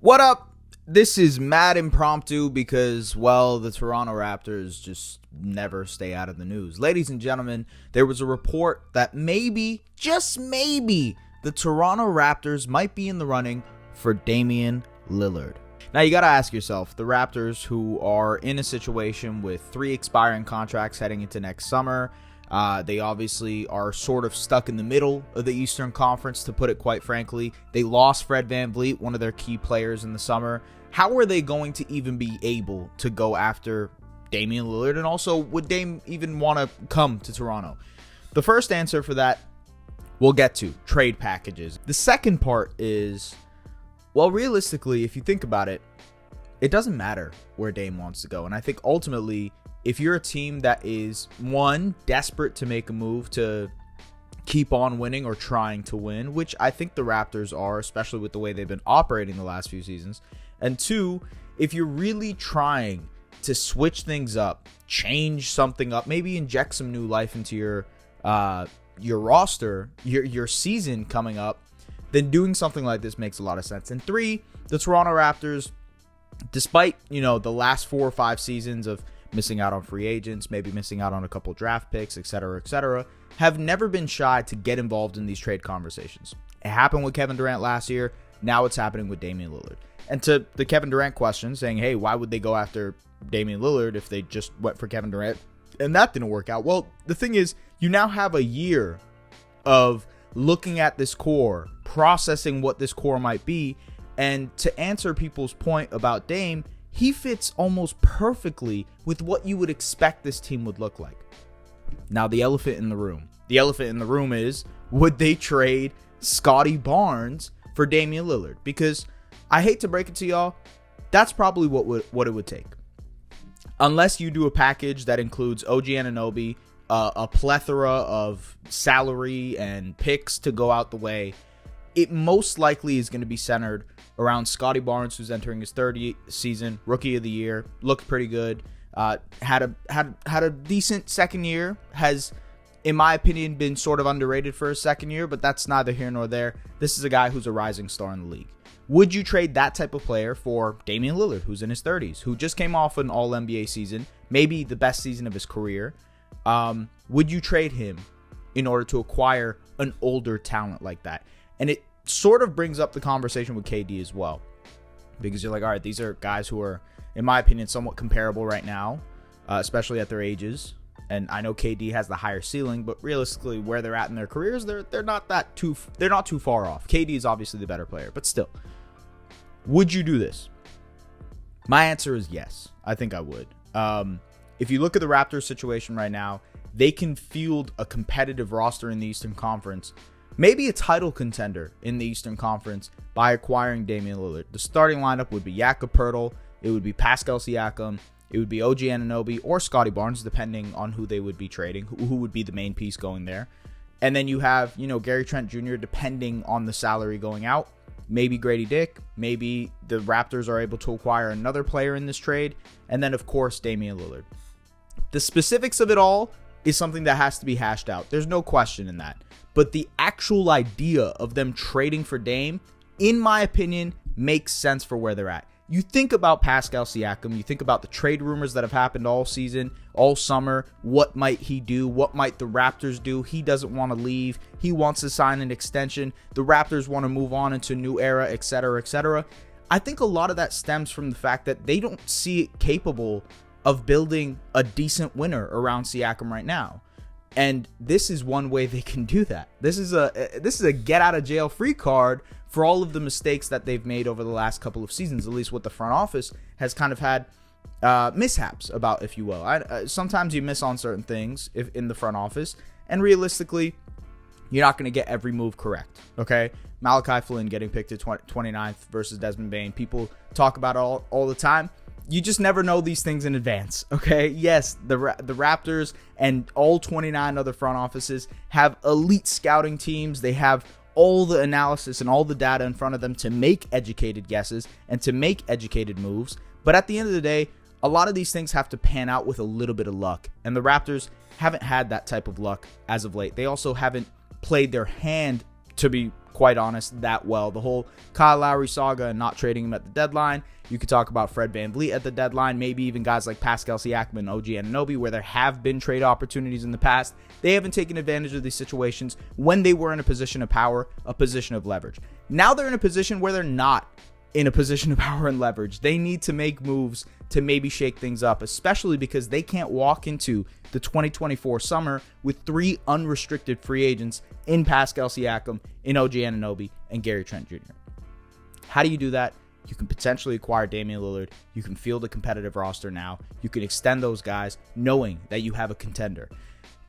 What up? This is mad impromptu because, well, the Toronto Raptors just never stay out of the news. Ladies and gentlemen, there was a report that maybe, just maybe, the Toronto Raptors might be in the running for Damian Lillard. Now, you got to ask yourself, the Raptors, who are in a situation with 3 expiring contracts heading into next summer, they obviously are sort of stuck in the middle of the Eastern Conference, to put it quite frankly. They lost Fred VanVleet, one of their key players in the summer. How are they going to even be able to go after Damian Lillard? And also, would Dame even want to come to Toronto? The first answer for that, we'll get to trade packages. The second part is, well, realistically, if you think about it, it doesn't matter where Dame wants to go. And I think ultimately, if you're a team that is, one, desperate to make a move to keep on winning or trying to win, which I think the Raptors are, especially with the way they've been operating the last few seasons, and two, if you're really trying to switch things up, change something up, maybe inject some new life into your roster, your season coming up, then doing something like this makes a lot of sense. And three, the Toronto Raptors, despite, the last 4 or 5 seasons of missing out on free agents, maybe missing out on a couple draft picks, etc., have never been shy to get involved in these trade conversations. It happened with Kevin Durant last year. Now it's happening with Damian Lillard. And to the Kevin Durant question, saying, hey, why would they go after Damian Lillard if they just went for Kevin Durant and that didn't work out? Well, the thing is, you now have a year of looking at this core, processing what this core might be, and to answer people's point about Dame, he fits almost perfectly with what you would expect this team would look like. Now, the elephant in the room. The elephant in the room is, would they trade Scotty Barnes for Damian Lillard? Because I hate to break it to y'all, that's probably what it would take. Unless you do a package that includes OG Anunoby, a plethora of salary and picks to go out the way, it most likely is going to be centered around Scotty Barnes, who's entering his 30th season, rookie of the year, looked pretty good, had a decent second year, has, in my opinion, been sort of underrated for his second year, but that's neither here nor there. This is a guy who's a rising star in the league. Would you trade that type of player for Damian Lillard, who's in his 30s, who just came off an All-NBA season, maybe the best season of his career? Would you trade him in order to acquire an older talent like that? And it sort of brings up the conversation with KD as well, because you're like, all right, these are guys who are, in my opinion, somewhat comparable right now, especially at their ages. And I know KD has the higher ceiling, but realistically, where they're at in their careers, they're not too far off. KD is obviously the better player, but still, would you do this? My answer is yes. I think I would. If you look at the Raptors situation right now, they can field a competitive roster in the Eastern Conference, maybe a title contender in the Eastern Conference, by acquiring Damian Lillard. The starting lineup would be Jakob Poeltl, it would be Pascal Siakam, it would be OG Anunoby or Scotty Barnes, depending on who they would be trading, who would be the main piece going there. And then you have, Gary Trent Jr., depending on the salary going out. Maybe Grady Dick, maybe the Raptors are able to acquire another player in this trade, and then, of course, Damian Lillard. The specifics of it all is something that has to be hashed out. There's no question in that. But the actual idea of them trading for Dame, in my opinion, makes sense for where they're at. You think about Pascal Siakam, you think about the trade rumors that have happened all season, all summer. What might he do? What might the Raptors do? He doesn't want to leave. He wants to sign an extension. The Raptors want to move on into a new era, etc., etc. I think a lot of that stems from the fact that they don't see it capable of building a decent winner around Siakam right now. And this is one way they can do that. This is a get out of jail free card for all of the mistakes that they've made over the last couple of seasons, at least what the front office has kind of had mishaps about, if you will. Sometimes you miss on certain things in the front office, and realistically, you're not going to get every move correct, okay? Malachi Flynn getting picked at 29th versus Desmond Bane. People talk about it all the time. You just never know these things in advance, okay? Yes, the Raptors and all 29 other front offices have elite scouting teams. They have all the analysis and all the data in front of them to make educated guesses and to make educated moves. But at the end of the day, a lot of these things have to pan out with a little bit of luck. And the Raptors haven't had that type of luck as of late. They also haven't played their hand to be quite honest, that well. The whole Kyle Lowry saga and not trading him at the deadline. You could talk about Fred VanVleet at the deadline, maybe even guys like Pascal Siakam and OG Anunoby, where there have been trade opportunities in the past. They haven't taken advantage of these situations when they were in a position of power, a position of leverage. Now they're in a position where they're not in a position of power and leverage. They need to make moves to maybe shake things up, especially because they can't walk into the 2024 summer with 3 unrestricted free agents in Pascal Siakam, in OG Anunoby, and Gary Trent Jr. How do you do that? You can potentially acquire Damian Lillard. You can field a competitive roster now. You can extend those guys knowing that you have a contender.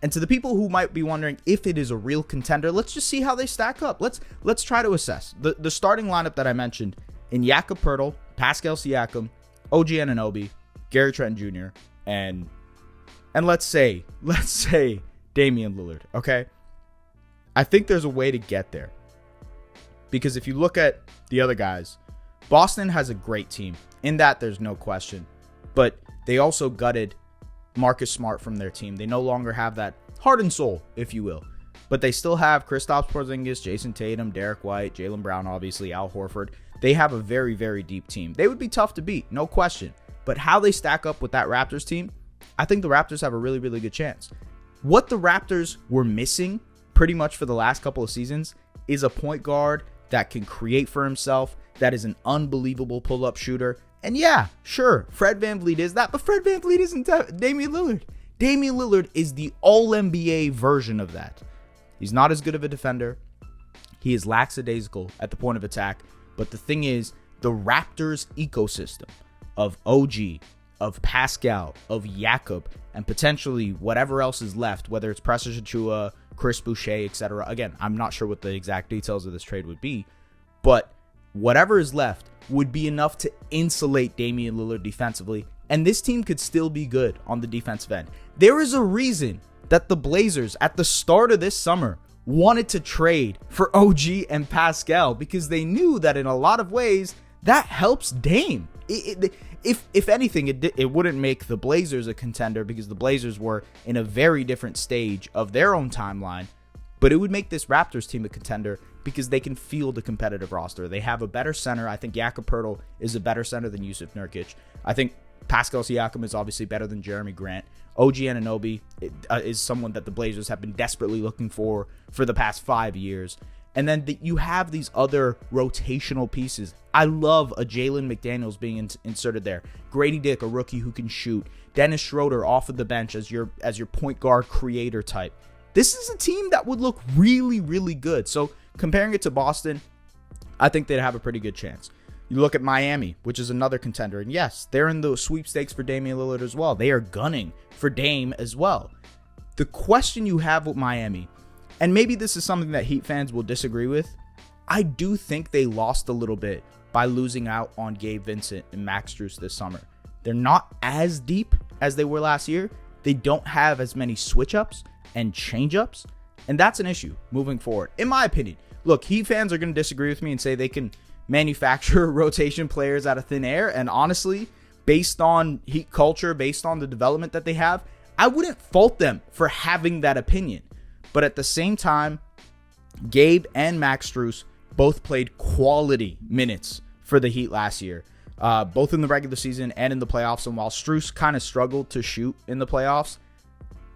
And to the people who might be wondering if it is a real contender, let's just see how they stack up. Let's try to assess. The starting lineup that I mentioned in Jakob Poeltl, Pascal Siakam, OG Anunoby, Gary Trent Jr., and let's say Damian Lillard, okay? I think there's a way to get there. Because if you look at the other guys, Boston has a great team. In that, there's no question. But they also gutted Marcus Smart from their team. They no longer have that heart and soul, if you will. But they still have Kristaps Porzingis, Jason Tatum, Derek White, Jaylen Brown, obviously, Al Horford. They have a very, very deep team. They would be tough to beat, no question. But how they stack up with that Raptors team, I think the Raptors have a really, really good chance. What the Raptors were missing pretty much for the last couple of seasons is a point guard that can create for himself, that is an unbelievable pull-up shooter. And yeah, sure, Fred VanVleet is that, but Fred VanVleet isn't Damian Lillard. Damian Lillard is the all-NBA version of that. He's not as good of a defender. He is lackadaisical at the point of attack. But the thing is, the Raptors ecosystem of OG, of Pascal, of Jakob, and potentially whatever else is left, whether it's Precious Achiuwa, Chris Boucher, etc. Again, I'm not sure what the exact details of this trade would be, but whatever is left would be enough to insulate Damian Lillard defensively, and this team could still be good on the defensive end. There is a reason that the Blazers at the start of this summer wanted to trade for OG and Pascal, because they knew that in a lot of ways that helps Dame. If anything, it wouldn't make the Blazers a contender because the Blazers were in a very different stage of their own timeline, but it would make this Raptors team a contender because they can field a competitive roster. They have a better center. I think Jakob Poeltl is a better center than Jusuf Nurkic. I think Pascal Siakam is obviously better than Jeremy Grant. OG Anunoby is someone that the Blazers have been desperately looking for the past 5 years. And then you have these other rotational pieces. I love a Jalen McDaniels being inserted there. Grady Dick, a rookie who can shoot. Dennis Schroeder off of the bench as your point guard creator type. This is a team that would look really, really good. So comparing it to Boston, I think they'd have a pretty good chance. You look at Miami, which is another contender. And yes, they're in the sweepstakes for Damian Lillard as well. They are gunning for Dame as well. The question you have with Miami, and maybe this is something that Heat fans will disagree with, I do think they lost a little bit by losing out on Gabe Vincent and Max Strus this summer. They're not as deep as they were last year. They don't have as many switch-ups and change-ups, and that's an issue moving forward, in my opinion. Look, Heat fans are going to disagree with me and say they can manufacture rotation players out of thin air, and honestly, based on Heat culture, based on the development that they have, I wouldn't fault them for having that opinion. But at the same time, Gabe and Max Strus both played quality minutes for the Heat last year, both in the regular season and in the playoffs. And while Strus kind of struggled to shoot in the playoffs,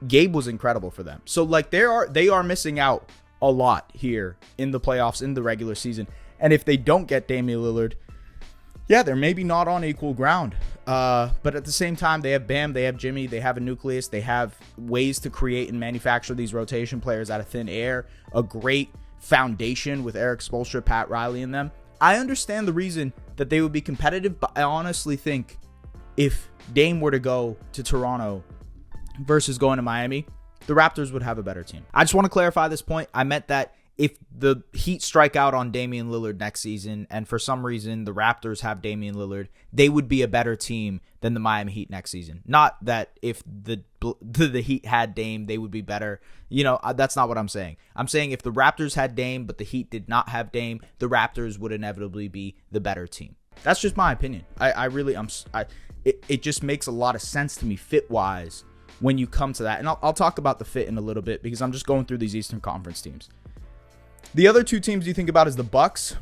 Gabe was incredible for them. So like they are missing out a lot here in the playoffs, in the regular season. And if they don't get Damian Lillard, yeah, they're maybe not on equal ground. But at the same time, they have Bam, they have Jimmy, they have a nucleus, they have ways to create and manufacture these rotation players out of thin air, a great foundation with Eric Spoelstra, Pat Riley in them. I understand the reason that they would be competitive, but I honestly think if Dame were to go to Toronto versus going to Miami, the Raptors would have a better team. I just want to clarify this point. I meant that if the Heat strike out on Damian Lillard next season, and for some reason the Raptors have Damian Lillard, they would be a better team than the Miami Heat next season. Not that if the Heat had Dame, they would be better. You know, that's not what I'm saying. I'm saying if the Raptors had Dame, but the Heat did not have Dame, the Raptors would inevitably be the better team. That's just my opinion. It just makes a lot of sense to me fit-wise when you come to that. And I'll talk about the fit in a little bit because I'm just going through these Eastern Conference teams. The other two teams you think about is the Bucks,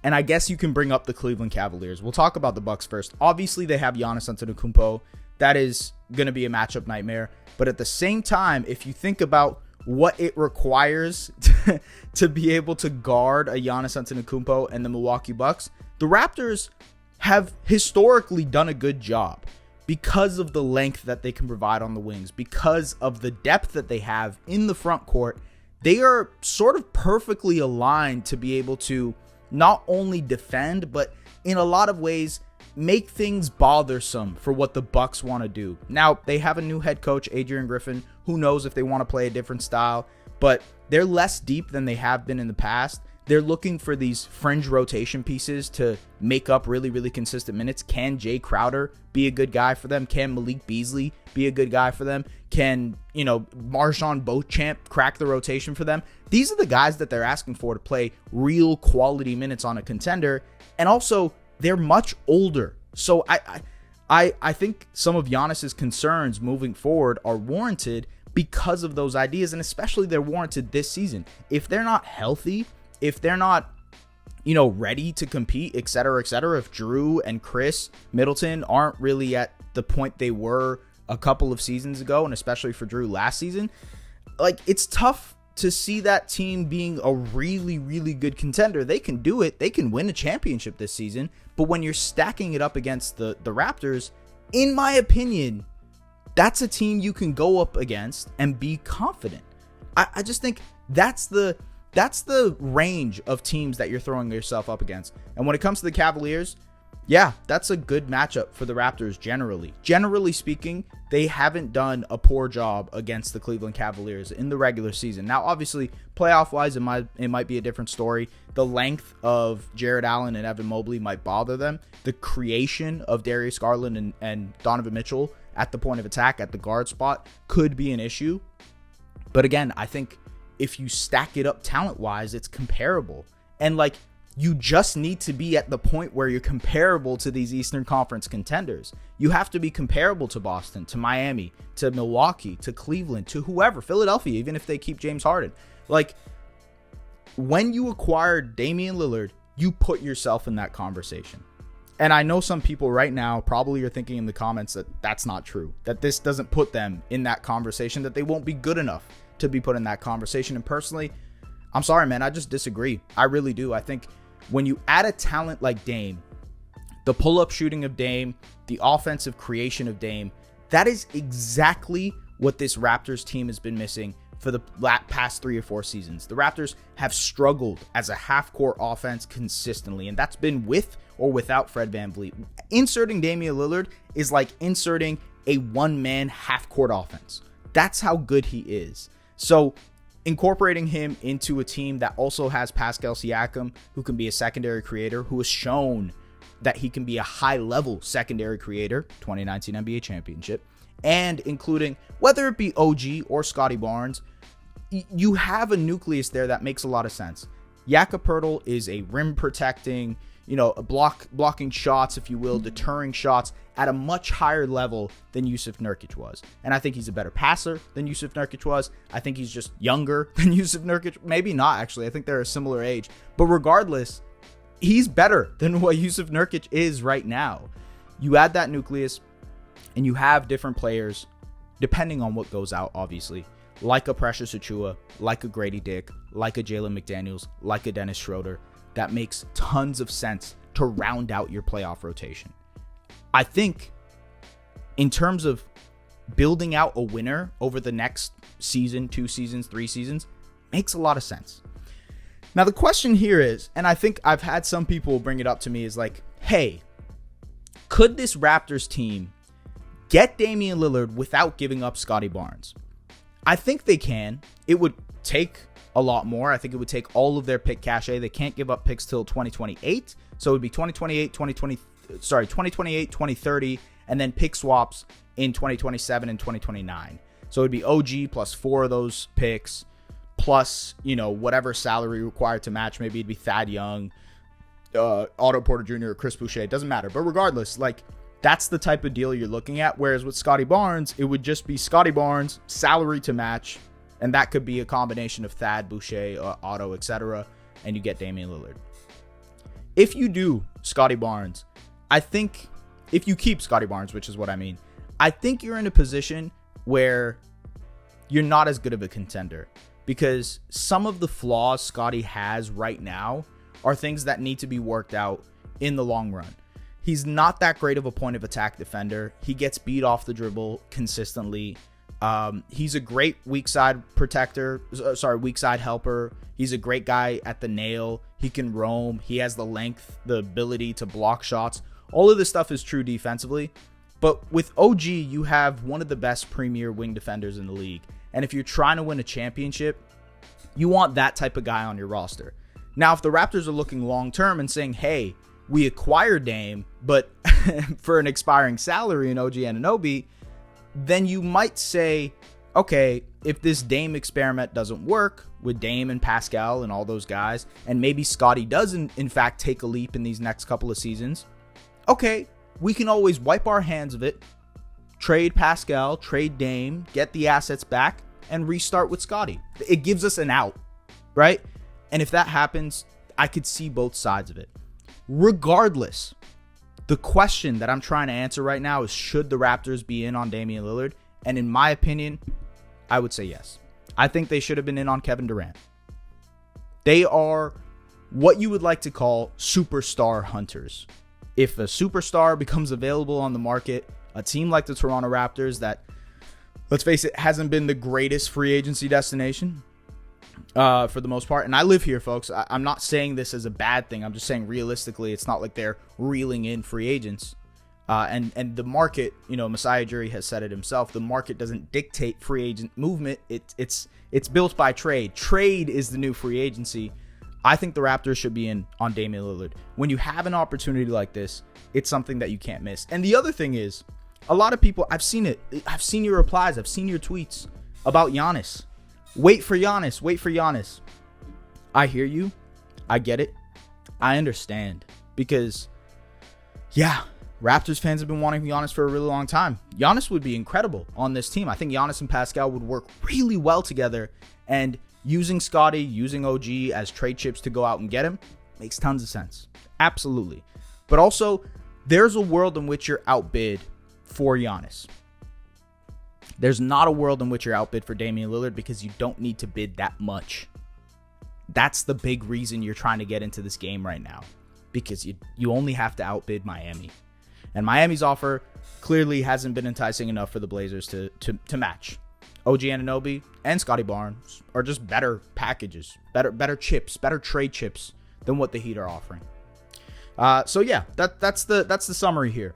and I guess you can bring up the Cleveland Cavaliers. We'll talk about the Bucks first. Obviously, they have Giannis Antetokounmpo. That is going to be a matchup nightmare. But at the same time, if you think about what it requires to be able to guard a Giannis Antetokounmpo and the Milwaukee Bucks, the Raptors have historically done a good job because of the length that they can provide on the wings, because of the depth that they have in the front court. They are sort of perfectly aligned to be able to not only defend, but in a lot of ways make things bothersome for what the Bucks want to do. Now, they have a new head coach, Adrian Griffin. Who knows if they want to play a different style, but they're less deep than they have been in the past. They're looking for these fringe rotation pieces to make up really, really consistent minutes. Can Jay Crowder be a good guy for them? Can Malik Beasley be a good guy for them? Can, Marjon Beauchamp crack the rotation for them? These are the guys that they're asking for to play real quality minutes on a contender. And also, they're much older. So I think some of Giannis's concerns moving forward are warranted because of those ideas, and especially they're warranted this season. If they're not healthy, if they're not, ready to compete, et cetera, if Drew and Chris Middleton aren't really at the point they were a couple of seasons ago, and especially for Drew last season, it's tough to see that team being a really, really good contender. They can do it. They can win a championship this season. But when you're stacking it up against the Raptors, in my opinion, that's a team you can go up against and be confident. I just think that's the range of teams that you're throwing yourself up against. And when it comes to the Cavaliers, yeah, that's a good matchup for the Raptors generally. Generally speaking, they haven't done a poor job against the Cleveland Cavaliers in the regular season. Now, obviously, playoff-wise, it might be a different story. The length of Jared Allen and Evan Mobley might bother them. The creation of Darius Garland and Donovan Mitchell at the point of attack at the guard spot could be an issue. But again, I think if you stack it up talent-wise, it's comparable. And you just need to be at the point where you're comparable to these Eastern Conference contenders. You have to be comparable to Boston, to Miami, to Milwaukee, to Cleveland, to whoever, Philadelphia, even if they keep James Harden. When you acquired Damian Lillard, you put yourself in that conversation. And I know some people right now probably are thinking in the comments that that's not true, that this doesn't put them in that conversation, that they won't be good enough to be put in that conversation. And personally, I'm sorry, man, I just disagree. I really do. I think when you add a talent like Dame, the pull-up shooting of Dame, the offensive creation of Dame, that is exactly what this Raptors team has been missing for the past 3 or 4 seasons. The Raptors have struggled as a half-court offense consistently, and that's been with or without Fred VanVleet. Inserting Damian Lillard is like inserting a one-man half-court offense. That's how good he is. So incorporating him into a team that also has Pascal Siakam, who can be a secondary creator, who has shown that he can be a high-level secondary creator, 2019 NBA championship, and including, whether it be OG or Scotty Barnes, you have a nucleus there that makes a lot of sense. Jakob Poeltl is a rim-protecting, blocking shots, if you will, deterring shots at a much higher level than Jusuf Nurkic was. And I think he's a better passer than Jusuf Nurkic was. I think he's just younger than Jusuf Nurkic. Maybe not, actually. I think they're a similar age. But regardless, he's better than what Jusuf Nurkic is right now. You add that nucleus, and you have different players, depending on what goes out, obviously, like a Precious Achiuwa, like a Grady Dick, like a Jalen McDaniels, like a Dennis Schroeder. That makes tons of sense to round out your playoff rotation. I think in terms of building out a winner over the next season, 2 seasons, 3 seasons, makes a lot of sense. Now, the question here is, and I think I've had some people bring it up to me, is hey, could this Raptors team get Damian Lillard without giving up Scotty Barnes? I think they can. It would take a lot more. I think it would take all of their pick cachet. They can't give up picks till 2028. So it would be 2028, 2030, and then pick swaps in 2027 and 2029. So it would be OG plus 4 of those picks, plus, whatever salary required to match. Maybe it'd be Thad Young, Otto Porter Jr., or Chris Boucher. It doesn't matter. But regardless, that's the type of deal you're looking at. Whereas with Scotty Barnes, it would just be Scotty Barnes, salary to match, And that could be a combination of Thad, Boucher, Otto, etc. And you get Damian Lillard. If you do Scottie Barnes, I think if you keep Scottie Barnes, which is what I mean, I think you're in a position where you're not as good of a contender, because some of the flaws Scottie has right now are things that need to be worked out in the long run. He's not that great of a point of attack defender. He gets beat off the dribble consistently. He's a great weak side helper. He's a great guy at the nail. He can roam. He has the length, the ability to block shots. All of this stuff is true defensively. But with OG, you have one of the best premier wing defenders in the league. And if you're trying to win a championship, you want that type of guy on your roster. Now, if the Raptors are looking long-term and saying, hey, we acquired Dame, but for an expiring salary in OG Anunoby, then you might say, okay, if this Dame experiment doesn't work with Dame and Pascal and all those guys, and maybe Scottie does in fact take a leap in these next couple of seasons, okay, we can always wipe our hands of it, trade Pascal, trade Dame, get the assets back, and restart with Scottie. It gives us an out, right? And if that happens, I could see both sides of it. Regardless, the question that I'm trying to answer right now is, should the Raptors be in on Damian Lillard? And in my opinion, I would say yes. I think they should have been in on Kevin Durant. They are what you would like to call superstar hunters. If a superstar becomes available on the market, a team like the Toronto Raptors that, let's face it, hasn't been the greatest free agency destination for the most part. And I live here, folks. I'm not saying this as a bad thing. I'm just saying realistically, it's not like they're reeling in free agents. And the market, Masai Ujiri has said it himself. The market doesn't dictate free agent movement. It's built by trade. Trade is the new free agency. I think the Raptors should be in on Damian Lillard. When you have an opportunity like this, it's something that you can't miss. And the other thing is, a lot of people, I've seen it. I've seen your replies. I've seen your tweets about Giannis. Wait for Giannis. Wait for Giannis. I hear you. I get it. I understand. Because, yeah, Raptors fans have been wanting Giannis for a really long time. Giannis would be incredible on this team. I think Giannis and Pascal would work really well together. And using Scottie, using OG as trade chips to go out and get him makes tons of sense. Absolutely. But also, there's a world in which you're outbid for Giannis. There's not a world in which you're outbid for Damian Lillard, because you don't need to bid that much. That's the big reason you're trying to get into this game right now, because you only have to outbid Miami. And Miami's offer clearly hasn't been enticing enough for the Blazers to match. OG Anunoby and Scottie Barnes are just better packages, better chips, better trade chips than what the Heat are offering. So yeah, that's the summary here.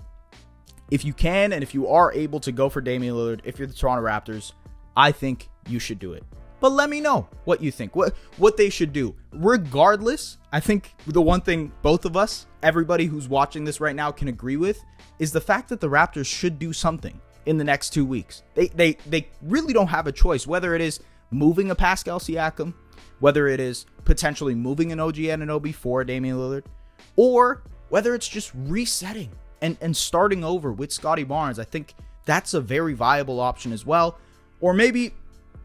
If you can and if you are able to go for Damian Lillard, if you're the Toronto Raptors, I think you should do it. But let me know what you think, what they should do. Regardless, I think the one thing both of us, everybody who's watching this right now, can agree with is the fact that the Raptors should do something in the next 2 weeks. They really don't have a choice, whether it is moving a Pascal Siakam, whether it is potentially moving an OG Anunoby for Damian Lillard, or whether it's just resetting and starting over with Scottie Barnes. I think that's a very viable option as well. Or maybe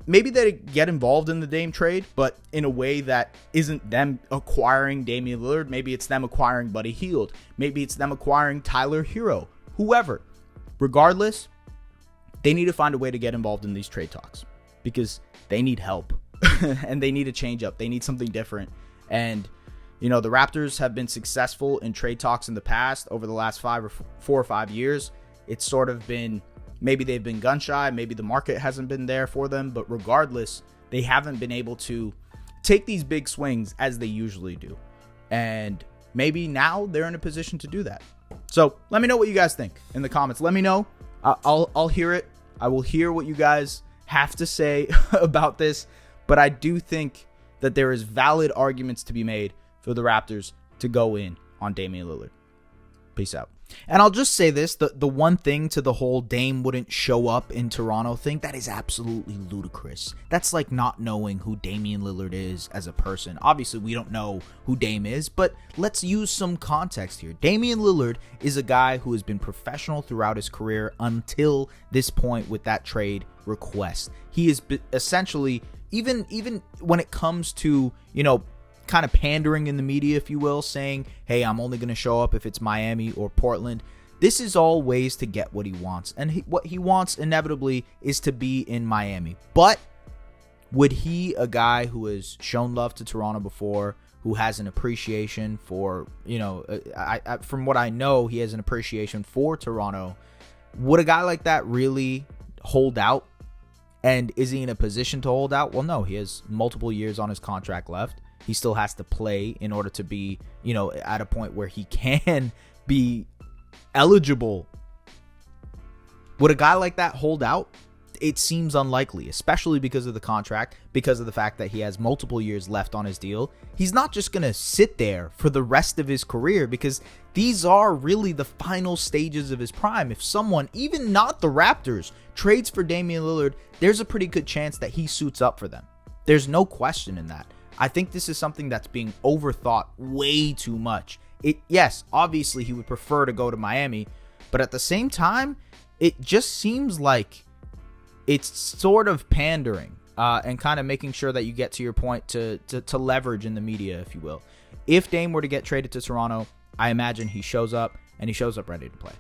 they get involved in the Dame trade, but in a way that isn't them acquiring Damian Lillard. Maybe it's them acquiring Buddy Hield. Maybe it's them acquiring Tyler Hero, whoever. Regardless, they need to find a way to get involved in these trade talks, because they need help and they need a change up. They need something different. And the Raptors have been successful in trade talks in the past over the last 4 or 5 years. It's sort of been, maybe they've been gun shy, maybe the market hasn't been there for them, but regardless, they haven't been able to take these big swings as they usually do. And maybe now they're in a position to do that. So let me know what you guys think in the comments. Let me know. I'll hear it. I will hear what you guys have to say about this, but I do think that there is valid arguments to be made for the Raptors to go in on Damian Lillard. Peace out. And I'll just say this, the one thing to the whole Dame wouldn't show up in Toronto thing, that is absolutely ludicrous. That's like not knowing who Damian Lillard is as a person. Obviously, we don't know who Dame is, but let's use some context here. Damian Lillard is a guy who has been professional throughout his career until this point with that trade request. He is essentially, even when it comes to, kind of pandering in the media, if you will, saying, hey, I'm only going to show up if it's Miami or Portland. This is all ways to get what he wants. And what he wants inevitably is to be in Miami. But would he, a guy who has shown love to Toronto before, who has an appreciation for, from what I know, he has an appreciation for Toronto, would a guy like that really hold out? And is he in a position to hold out? Well, no, he has multiple years on his contract left. He still has to play in order to be, at a point where he can be eligible. Would a guy like that hold out? It seems unlikely, especially because of the contract, because of the fact that he has multiple years left on his deal. He's not just going to sit there for the rest of his career, because these are really the final stages of his prime. If someone, even not the Raptors, trades for Damian Lillard, there's a pretty good chance that he suits up for them. There's no question in that. I think this is something that's being overthought way too much. Yes, obviously he would prefer to go to Miami, but at the same time, it just seems like it's sort of pandering and kind of making sure that you get to your point to leverage in the media, if you will. If Dame were to get traded to Toronto, I imagine he shows up, and he shows up ready to play.